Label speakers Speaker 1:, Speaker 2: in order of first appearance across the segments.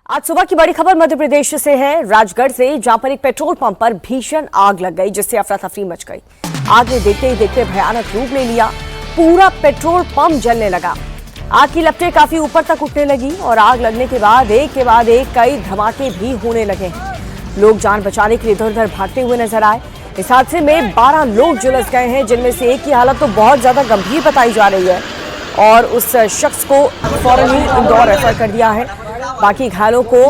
Speaker 1: आज सुबह की बड़ी खबर मध्य प्रदेश से है, राजगढ़ से, जहां पर एक पेट्रोल पंप पर भीषण आग लग गई, जिससे अफरा तफरी मच गई। आग ने देखते ही देखते भयानक रूप ले लिया, पूरा पेट्रोल पंप जलने लगा। आग की लपटें काफी ऊपर तक उठने लगी और आग लगने के बाद एक कई धमाके भी होने लगे हैं। लोग जान बचाने के लिए इधर उधर भागते हुए नजर आए। इस हादसे में 12 लोग झुलस गए हैं, जिनमें से एक की हालत तो बहुत ज्यादा गंभीर बताई जा रही है और उस शख्स को फौरन ही इंदौर रेफर कर दिया है। बाकी घायलों को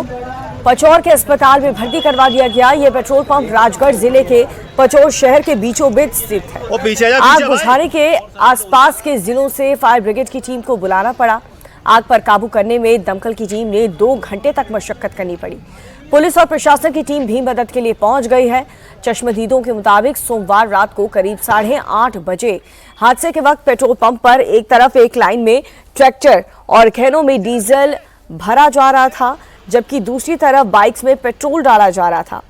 Speaker 1: पचौर के अस्पताल में भर्ती करवा दिया गया। ये पेट्रोल पंप राजगढ़ जिले के पचौर शहर के बीचों बीच स्थित है। आग बुझाने के आसपास के जिलों से फायर ब्रिगेड की टीम को बुलाना पड़ा। आग पर काबू करने में दमकल की टीम ने 2 घंटे तक मशक्कत करनी पड़ी। पुलिस और प्रशासन की टीम भी मदद के लिए पहुंच गई है। चश्मदीदों के मुताबिक सोमवार रात को करीब 8:30 बजे हादसे के वक्त पेट्रोल पंप पर एक तरफ एक लाइन में ट्रैक्टर और कैनों में डीजल भरा जा रहा था, जबकि दूसरी तरफ बाइक्स में पेट्रोल डाला जा रहा था।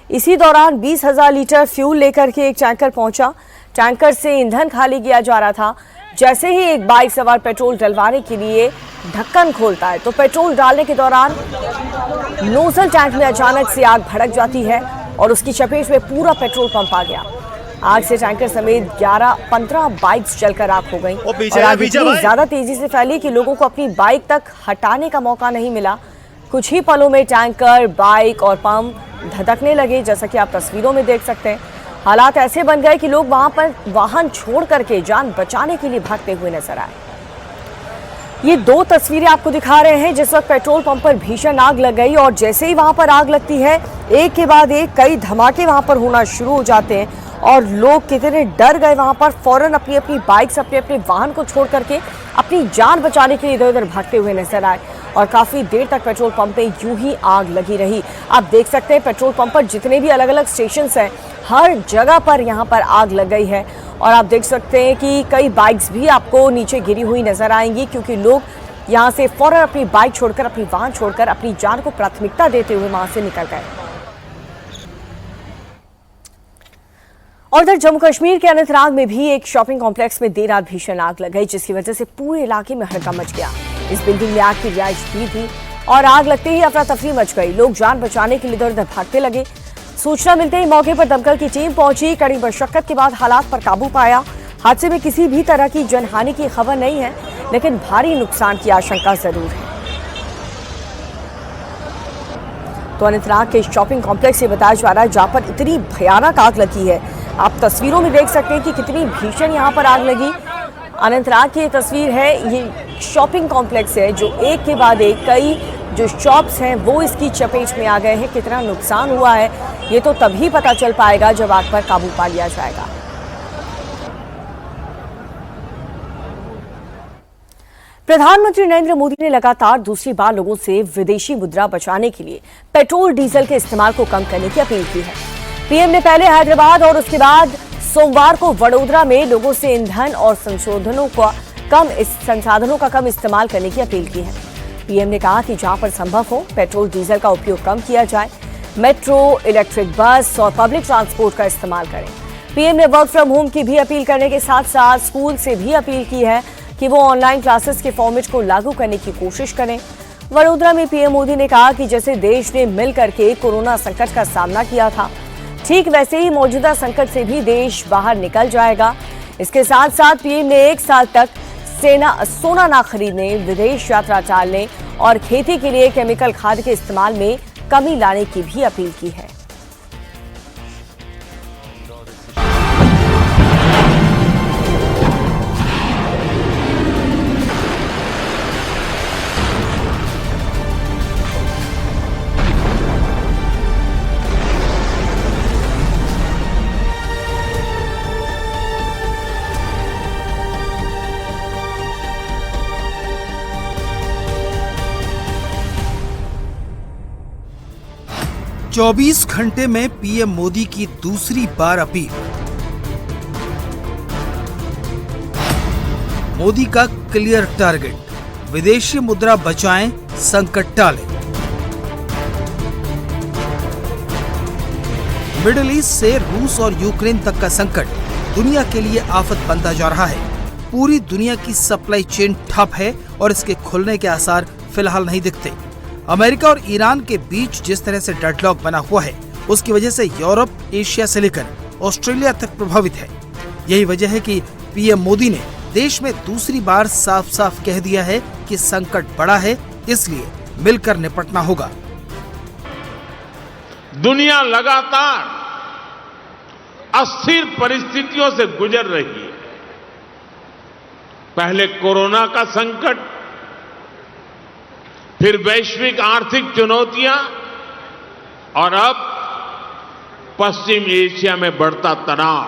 Speaker 1: इसी दौरान 20,000 लीटर फ्यूल लेकर के एक टैंकर पहुंचा। टैंकर से ईंधन खाली किया जा रहा था। जैसे ही एक बाइक सवार पेट्रोल डलवाने के लिए ढक्कन खोलता है तो पेट्रोल डालने के दौरान नोजल टैंक में अचानक से आग भड़क जाती है और उसकी चपेट में पूरा पेट्रोल पंप आ गया। आग से टैंकर समेत 11-15 बाइक्स जलकर आग हो गई और आग इतनी ज्यादा तेजी से फैली कि लोगों को अपनी बाइक तक हटाने का मौका नहीं मिला। कुछ ही पलों में टैंकर, बाइक और पंप धधकने लगे, जैसा कि आप तस्वीरों में देख सकते हैं। हालात ऐसे बन गए कि लोग वहां पर वाहन छोड़ करके जान बचाने के लिए भागते हुए नजर आए। ये 2 तस्वीरें आपको दिखा रहे हैं जिस वक्त पेट्रोल पंप पर भीषण आग लग गई और जैसे ही वहां पर आग लगती है, एक के बाद एक कई धमाके वहां पर होना शुरू हो जाते हैं और लोग कितने डर गए। वहां पर फौरन अपनी अपनी बाइक्स, अपने अपने वाहन को छोड़ करके अपनी जान बचाने के लिए इधर उधर भागते हुए नजर आए और काफी देर तक पेट्रोल पंप में यूं ही आग लगी रही। आप देख सकते हैं पेट्रोल पंप पर जितने भी अलग अलग स्टेशन हैं, हर जगह पर यहाँ पर आग लग गई है और आप देख सकते हैं कि कई बाइक्स भी आपको नीचे गिरी हुई नजर आएंगी, क्योंकि लोग यहाँ से फौरन अपनी बाइक छोड़कर, अपनी वाहन छोड़कर अपनी जान को प्राथमिकता देते हुए वहां से निकल गए। और इधर जम्मू कश्मीर के अनंतनाग में भी एक शॉपिंग कॉम्प्लेक्स में देर रात भीषण आग लग गई, जिसकी वजह से पूरे इलाके में हड़कंप मच गया। इस बिल्डिंग में आग की रिहाइश भी थी और आग लगते ही अफरा तफरी मच गई। लोग जान बचाने के लिए इधर उधर भागते लगे। सूचना मिलते ही मौके पर दमकल की टीम पहुंची। कड़ी मशक्कत के बाद हालात पर काबू पाया। हादसे में किसी भी तरह की जनहानि की खबर नहीं है, लेकिन भारी नुकसान की आशंका जरूर है। तो अनंतनाग के शॉपिंग कॉम्प्लेक्स से बताया जा रहा है जहां पर इतनी भयानक आग लगी है। आप तस्वीरों में देख सकते हैं कि कितनी भीषण यहां पर आग लगी। अनंतनाग की ये तस्वीर है, ये शॉपिंग कॉम्प्लेक्स है जो एक के बाद एक कई जो शॉप्स हैं वो इसकी चपेट में आ गए हैं। कितना नुकसान हुआ है ये तो तभी पता चल पाएगा जब आग पर काबू पा लिया जाएगा। प्रधानमंत्री नरेंद्र मोदी ने लगातार दूसरी बार लोगों से विदेशी मुद्रा बचाने के लिए पेट्रोल डीजल के इस्तेमाल को कम करने की अपील की है। पीएम ने पहले हैदराबाद और उसके बाद सोमवार को वडोदरा में लोगों से ईंधन और संसाधनों का कम इस्तेमाल करने की अपील की है। पीएम ने कहा कि जहां पर संभव हो पेट्रोल डीजल का उपयोग कम किया जाए। मेट्रो, इलेक्ट्रिक बस और पब्लिक ट्रांसपोर्ट का इस्तेमाल करें। पीएम ने वर्क फ्रॉम होम की भी अपील करने के साथ साथ स्कूल से भी अपील की है कि वो ऑनलाइन क्लासेस के फॉर्मेट को लागू करने की कोशिश करें। वडोदरा में पीएम मोदी ने कहा कि जैसे देश ने मिल करके कोरोना संकट का सामना किया था, ठीक वैसे ही मौजूदा संकट से भी देश बाहर निकल जाएगा। इसके साथ साथ पीएम ने 1 साल तक सोना ना खरीदने, विदेश यात्रा टालने और खेती के लिए केमिकल खाद के इस्तेमाल में कमी लाने की भी अपील की है।
Speaker 2: चौबीस घंटे में पीएम मोदी की दूसरी बार अपील। मोदी का क्लियर टारगेट, विदेशी मुद्रा बचाएं, संकट टालें। मिडिल ईस्ट से रूस और यूक्रेन तक का संकट दुनिया के लिए आफत बनता जा रहा है। पूरी दुनिया की सप्लाई चेन ठप है और इसके खुलने के आसार फिलहाल नहीं दिखते। अमेरिका और ईरान के बीच जिस तरह से डेडलॉक बना हुआ है, उसकी वजह से यूरोप, एशिया से लेकर ऑस्ट्रेलिया तक प्रभावित है। यही वजह है कि पीएम मोदी ने देश में दूसरी बार साफ साफ कह दिया है कि संकट बड़ा है, इसलिए मिलकर निपटना होगा।
Speaker 3: दुनिया लगातार अस्थिर परिस्थितियों से गुजर रही है। पहले कोरोना का संकट, फिर वैश्विक आर्थिक चुनौतियां और अब पश्चिम एशिया में बढ़ता तनाव।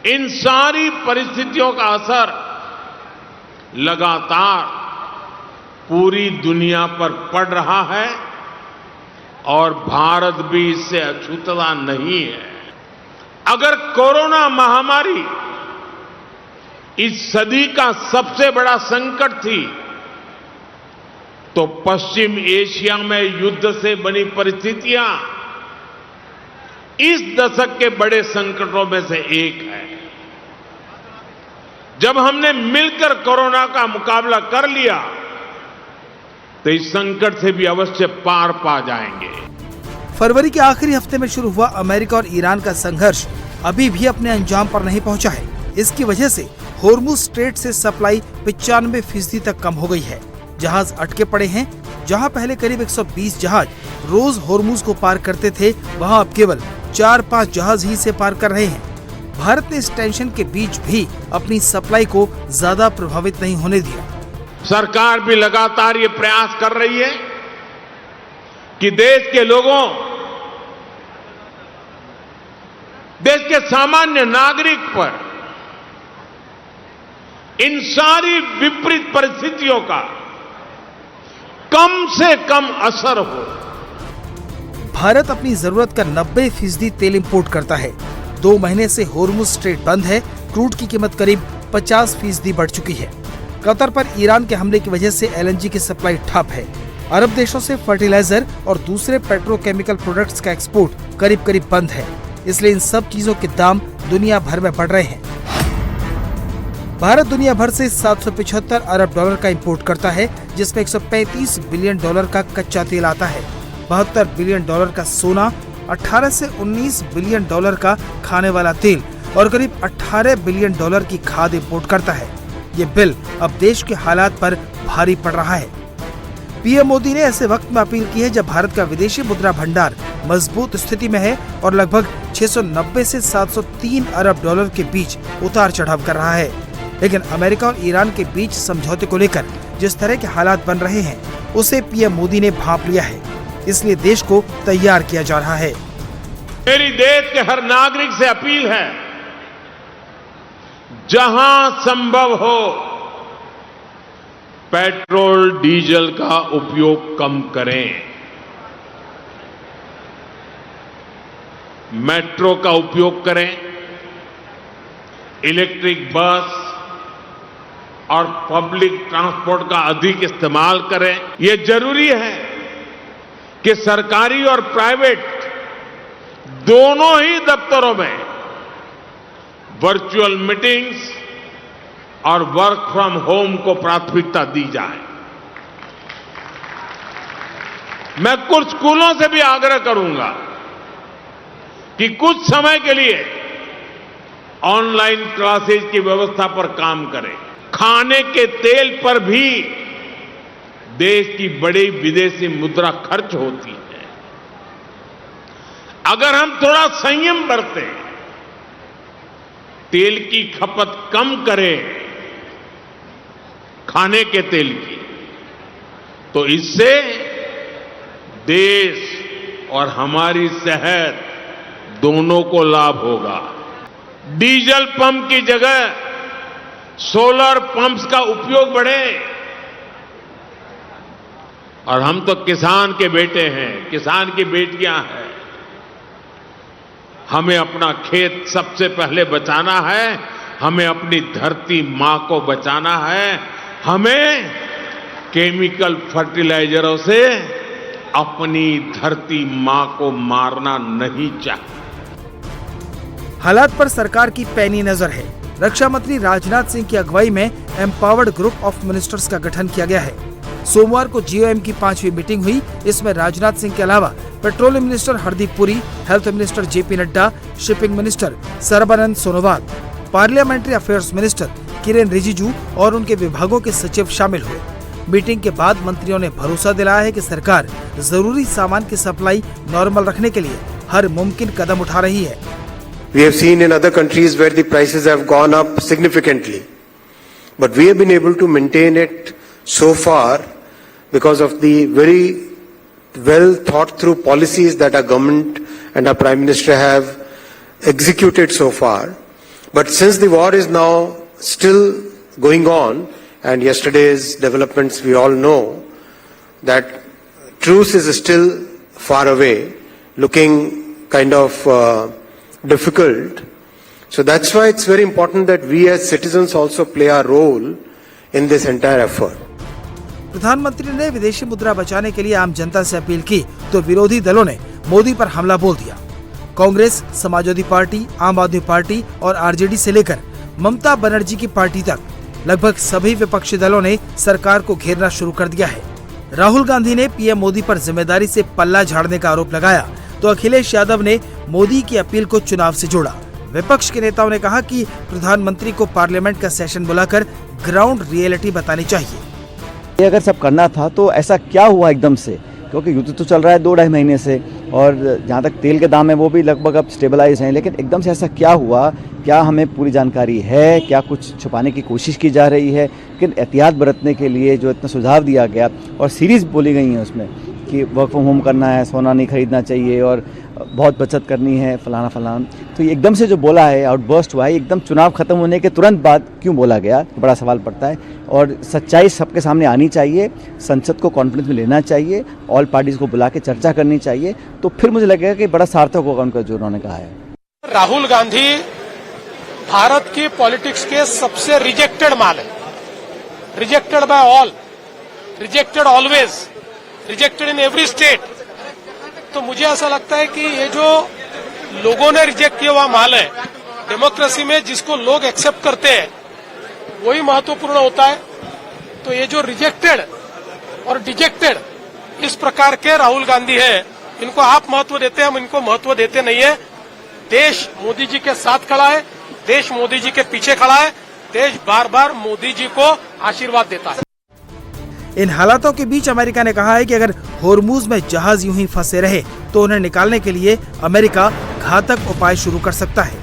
Speaker 3: इन सारी परिस्थितियों का असर लगातार पूरी दुनिया पर पड़ रहा है और भारत भी इससे अछूता नहीं है। अगर कोरोना महामारी इस सदी का सबसे बड़ा संकट थी, तो पश्चिम एशिया में युद्ध से बनी परिस्थितियां इस दशक के बड़े संकटों में से एक है। जब हमने मिलकर कोरोना का मुकाबला कर लिया, तो इस संकट से भी अवश्य पार पा जाएंगे।
Speaker 2: फरवरी के आखिरी हफ्ते में शुरू हुआ अमेरिका और ईरान का संघर्ष अभी भी अपने अंजाम पर नहीं पहुंचा है। इसकी वजह से होर्मुज स्ट्रेट से सप्लाई 95% तक कम हो गई है। जहाज अटके पड़े हैं। जहां पहले करीब 120 जहाज रोज होर्मुज को पार करते थे, वहां अब केवल 4-5 जहाज ही से पार कर रहे हैं। भारत ने इस टेंशन के बीच भी अपनी सप्लाई को ज्यादा प्रभावित नहीं होने दिया।
Speaker 3: सरकार भी लगातार ये प्रयास कर रही है कि देश के लोगों, देश के सामान्य नागरिक पर इन सारी विपरीत परिस्थितियों का कम से कम असर हो।
Speaker 2: भारत अपनी जरूरत का 90% तेल इंपोर्ट करता है। 2 महीने से होर्मुज स्ट्रेट बंद है। क्रूड की कीमत करीब 50% बढ़ चुकी है। कतर पर ईरान के हमले की वजह से एलएनजी की सप्लाई ठप है। अरब देशों से फर्टिलाइजर और दूसरे पेट्रोकेमिकल प्रोडक्ट्स का एक्सपोर्ट करीब करीब बंद है। इसलिए इन सब चीजों के दाम दुनिया भर में बढ़ रहे हैं। भारत दुनिया भर से 775 अरब डॉलर का इंपोर्ट करता है, जिसमें 135 बिलियन डॉलर का कच्चा तेल आता है, 72 बिलियन डॉलर का सोना, 18 से 19 बिलियन डॉलर का खाने वाला तेल और करीब 18 बिलियन डॉलर की खाद इंपोर्ट करता है। ये बिल अब देश के हालात पर भारी पड़ रहा है। पीएम मोदी ने ऐसे वक्त में अपील की है जब भारत का विदेशी मुद्रा भंडार मजबूत स्थिति में है और लगभग 690 से 703 अरब डॉलर के बीच उतार चढ़ाव कर रहा है। लेकिन अमेरिका और ईरान के बीच समझौते को लेकर जिस तरह के हालात बन रहे हैं, उसे पीएम मोदी ने भांप लिया है। इसलिए देश को तैयार किया जा रहा है।
Speaker 3: मेरी देश के हर नागरिक से अपील है, जहां संभव हो पेट्रोल डीजल का उपयोग कम करें। मेट्रो का उपयोग करें, इलेक्ट्रिक बस और पब्लिक ट्रांसपोर्ट का अधिक इस्तेमाल करें। यह जरूरी है कि सरकारी और प्राइवेट दोनों ही दफ्तरों में वर्चुअल मीटिंग्स और वर्क फ्रॉम होम को प्राथमिकता दी जाए। मैं कुछ स्कूलों से भी आग्रह करूंगा कि कुछ समय के लिए ऑनलाइन क्लासेज की व्यवस्था पर काम करें। खाने के तेल पर भी देश की बड़ी विदेशी मुद्रा खर्च होती है। अगर हम थोड़ा संयम बरतें, तेल की खपत कम करें, खाने के तेल की, तो इससे देश और हमारी सेहत दोनों को लाभ होगा। डीजल पंप की जगह सोलर पंप्स का उपयोग बढ़े। और हम तो किसान के बेटे हैं, किसान की बेटियां हैं। हमें अपना खेत सबसे पहले बचाना है, हमें अपनी धरती मां को बचाना है, हमें केमिकल फर्टिलाइजरों से अपनी धरती मां को मारना नहीं चाहिए।
Speaker 2: हालात पर सरकार की पैनी नजर है। रक्षा मंत्री राजनाथ सिंह की अगुवाई में एम्पावर्ड ग्रुप ऑफ मिनिस्टर्स का गठन किया गया है। सोमवार को जीओएम की 5वीं मीटिंग हुई। इसमें राजनाथ सिंह के अलावा petroleum minister Hardeep Puri, health minister JP Nadda, shipping minister Sarbananda Sonowal, parliamentary affairs minister Kiren Rijiju और उनके विभागों के सचिव शामिल हुए। मीटिंग के बाद मंत्रियों ने भरोसा दिलाया है कि सरकार जरूरी सामान की सप्लाई नॉर्मल रखने के लिए हर मुमकिन कदम उठा रही है।
Speaker 4: We have seen in other countries where the prices have gone up significantly, but we have been able to maintain it so far because of the very well thought through policies that our government and our Prime Minister have executed so far. But since the war is now still going on, and yesterday's developments we all know that truce is still far away, looking kind of difficult. So that's why it's very important that we as citizens also play our role in this entire effort.
Speaker 2: प्रधानमंत्री ने विदेशी मुद्रा बचाने के लिए आम जनता से appeal की तो विरोधी दलों ने मोदी पर हमला बोल दिया। कांग्रेस, समाजवादी पार्टी, आम आदमी पार्टी और आरजेडी से लेकर ममता बनर्जी की पार्टी तक लगभग सभी विपक्षी दलों ने सरकार को घेरना शुरू कर दिया है। राहुल गांधी ने पीएम मोदी पर जिम्मेदारी से पल्ला झाड़ने का आरोप लगाया तो अखिलेश यादव ने मोदी की अपील को चुनाव से जोड़ा। विपक्ष के नेताओं ने कहा कि प्रधानमंत्री को पार्लियामेंट का सेशन बुलाकर ग्राउंड रियलिटी बतानी चाहिए।
Speaker 5: ये अगर सब करना था तो ऐसा क्या हुआ एकदम से, क्योंकि युद्ध तो चल रहा है 2-2.5 महीने से और जहाँ तक तेल के दाम है वो भी लगभग अब स्टेबलाइज हैं, लेकिन एकदम से ऐसा क्या हुआ? क्या हमें पूरी जानकारी है? क्या कुछ छुपाने की कोशिश की जा रही है? लेकिन एहतियात बरतने के लिए जो इतना सुझाव दिया गया और सीरीज बोली गई है उसमें कि वर्क फ्रॉम होम करना है, सोना नहीं खरीदना चाहिए और बहुत बचत करनी है, फलाना फलाना, तो ये एकदम से जो बोला है, आउटबर्स्ट हुआ है, एकदम चुनाव खत्म होने के तुरंत बाद क्यों बोला गया, बड़ा सवाल पड़ता है। और सच्चाई सबके सामने आनी चाहिए, संसद को कॉन्फ्रेंस में लेना चाहिए, ऑल पार्टीज को बुला के चर्चा करनी चाहिए, तो फिर मुझे लगेगा कि बड़ा सार्थक होगा उनका जो उन्होंने कहा है।
Speaker 6: राहुल गांधी भारत की पॉलिटिक्स के सबसे रिजेक्टेड माल है, rejected by all, rejected always, rejected in every state. तो मुझे ऐसा लगता है कि ये जो लोगों ने रिजेक्ट किया हुआ माल है, डेमोक्रेसी में जिसको लोग एक्सेप्ट करते हैं वही महत्वपूर्ण होता है। तो ये जो रिजेक्टेड और डिजेक्टेड इस प्रकार के राहुल गांधी है, इनको आप महत्व देते हैं, हम इनको महत्व देते नहीं है। देश मोदी जी के साथ खड़ा है, देश मोदी जी के पीछे खड़ा है, देश बार बार मोदी जी को आशीर्वाद देता है।
Speaker 2: इन हालातों के बीच अमेरिका ने कहा है कि अगर होर्मुज में जहाज यूं ही फंसे रहे तो उन्हें निकालने के लिए अमेरिका घातक उपाय शुरू कर सकता है।